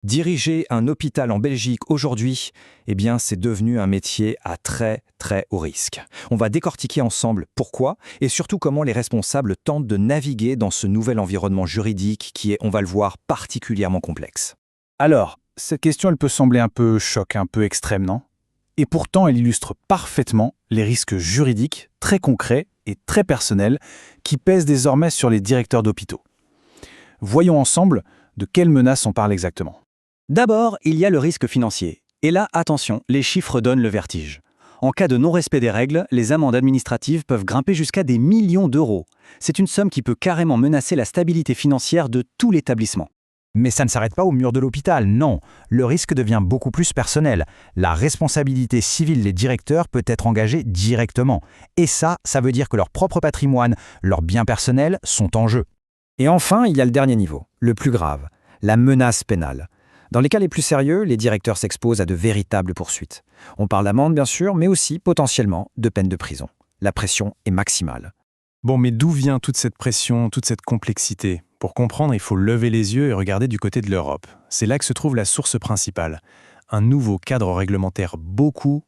Diriger un hôpital en Belgique aujourd'hui, eh bien, c'est devenu un métier à très, très haut risque. On va décortiquer ensemble pourquoi et surtout comment les responsables tentent de naviguer dans ce nouvel environnement juridique qui est, on va le voir, particulièrement complexe. Alors, cette question, elle peut sembler un peu choc, un peu extrême, non? Et pourtant, elle illustre parfaitement les risques juridiques très concrets et très personnels qui pèsent désormais sur les directeurs d'hôpitaux. Voyons ensemble de quelles menaces on parle exactement. D'abord, il y a le risque financier. Et là, attention, les chiffres donnent le vertige. En cas de non-respect des règles, les amendes administratives peuvent grimper jusqu'à des millions d'euros. C'est une somme qui peut carrément menacer la stabilité financière de tout l'établissement. Mais ça ne s'arrête pas au mur de l'hôpital, non. Le risque devient beaucoup plus personnel. La responsabilité civile des directeurs peut être engagée directement. Et ça veut dire que leur propre patrimoine, leurs biens personnels sont en jeu. Et enfin, il y a le dernier niveau, le plus grave, la menace pénale. Dans les cas les plus sérieux, les directeurs s'exposent à de véritables poursuites. On parle d'amende bien sûr, mais aussi potentiellement de peine de prison. La pression est maximale. Bon, mais d'où vient toute cette pression, toute cette complexité? Pour comprendre, il faut lever les yeux et regarder du côté de l'Europe. C'est là que se trouve la source principale. Un nouveau cadre réglementaire beaucoup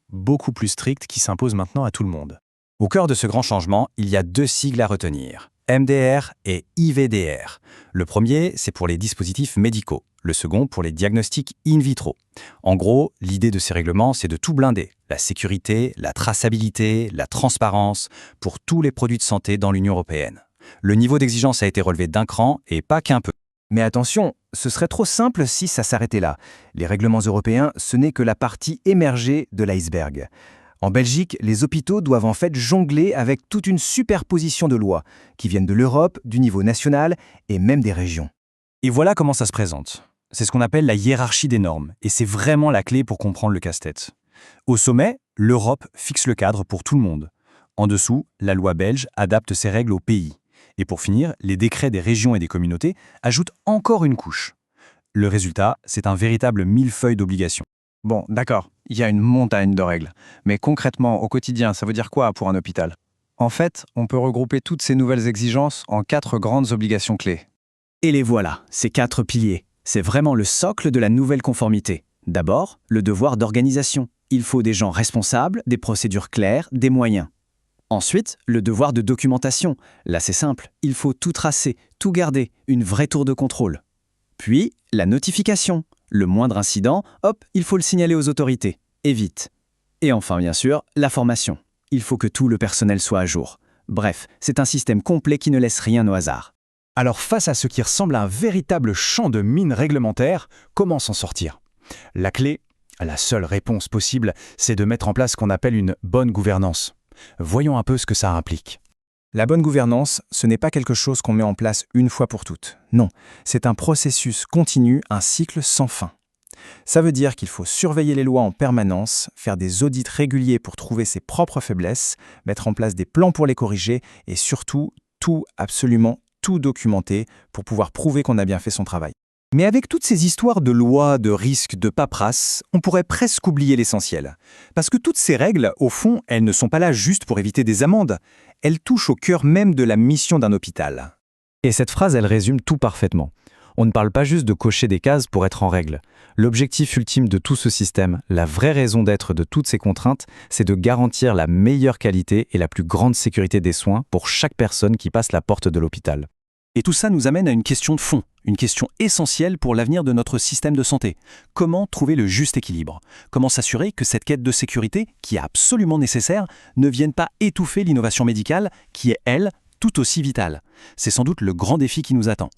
plus strict qui s'impose maintenant à tout le monde. Au cœur de ce grand changement, il y a deux sigles à retenir, MDR et IVDR. Le premier, c'est pour les dispositifs médicaux. Le second, pour les diagnostics in vitro. En gros, l'idée de ces règlements, c'est de tout blinder. La sécurité, la traçabilité, la transparence, pour tous les produits de santé dans l'Union européenne. Le niveau d'exigence a été relevé d'un cran, et pas qu'un peu. Mais attention, ce serait trop simple si ça s'arrêtait là. Les règlements européens, ce n'est que la partie émergée de l'iceberg. En Belgique, les hôpitaux doivent en fait jongler avec toute une superposition de lois, qui viennent de l'Europe, du niveau national et même des régions. Et voilà comment ça se présente. C'est ce qu'on appelle la hiérarchie des normes, et c'est vraiment la clé pour comprendre le casse-tête. Au sommet, l'Europe fixe le cadre pour tout le monde. En dessous, la loi belge adapte ses règles au pays. Et pour finir, les décrets des régions et des communautés ajoutent encore une couche. Le résultat, c'est un véritable millefeuille d'obligations. Bon, d'accord, il y a une montagne de règles. Mais concrètement, au quotidien, ça veut dire quoi pour un hôpital? En fait, on peut regrouper toutes ces nouvelles exigences en 4 grandes obligations clés. Et les voilà, ces 4 piliers. C'est vraiment le socle de la nouvelle conformité. D'abord, le devoir d'organisation. Il faut des gens responsables, des procédures claires, des moyens. Ensuite, le devoir de documentation. Là, c'est simple, il faut tout tracer, tout garder, une vraie tour de contrôle. Puis, la notification. Le moindre incident, hop, il faut le signaler aux autorités. Et vite. Et enfin, bien sûr, la formation. Il faut que tout le personnel soit à jour. Bref, c'est un système complet qui ne laisse rien au hasard. Alors face à ce qui ressemble à un véritable champ de mine réglementaire, comment s'en sortir? La clé, la seule réponse possible, c'est de mettre en place ce qu'on appelle une bonne gouvernance. Voyons un peu ce que ça implique. La bonne gouvernance, ce n'est pas quelque chose qu'on met en place une fois pour toutes. Non, c'est un processus continu, un cycle sans fin. Ça veut dire qu'il faut surveiller les lois en permanence, faire des audits réguliers pour trouver ses propres faiblesses, mettre en place des plans pour les corriger et surtout, absolument tout documenter pour pouvoir prouver qu'on a bien fait son travail. Mais avec toutes ces histoires de lois, de risques, de paperasse, on pourrait presque oublier l'essentiel. Parce que toutes ces règles, au fond, elles ne sont pas là juste pour éviter des amendes. Elles touchent au cœur même de la mission d'un hôpital. Et cette phrase, elle résume tout parfaitement. On ne parle pas juste de cocher des cases pour être en règle. L'objectif ultime de tout ce système, la vraie raison d'être de toutes ces contraintes, c'est de garantir la meilleure qualité et la plus grande sécurité des soins pour chaque personne qui passe la porte de l'hôpital. Et tout ça nous amène à une question de fond, une question essentielle pour l'avenir de notre système de santé. Comment trouver le juste équilibre? Comment s'assurer que cette quête de sécurité, qui est absolument nécessaire, ne vienne pas étouffer l'innovation médicale, qui est, elle, tout aussi vitale? C'est sans doute le grand défi qui nous attend.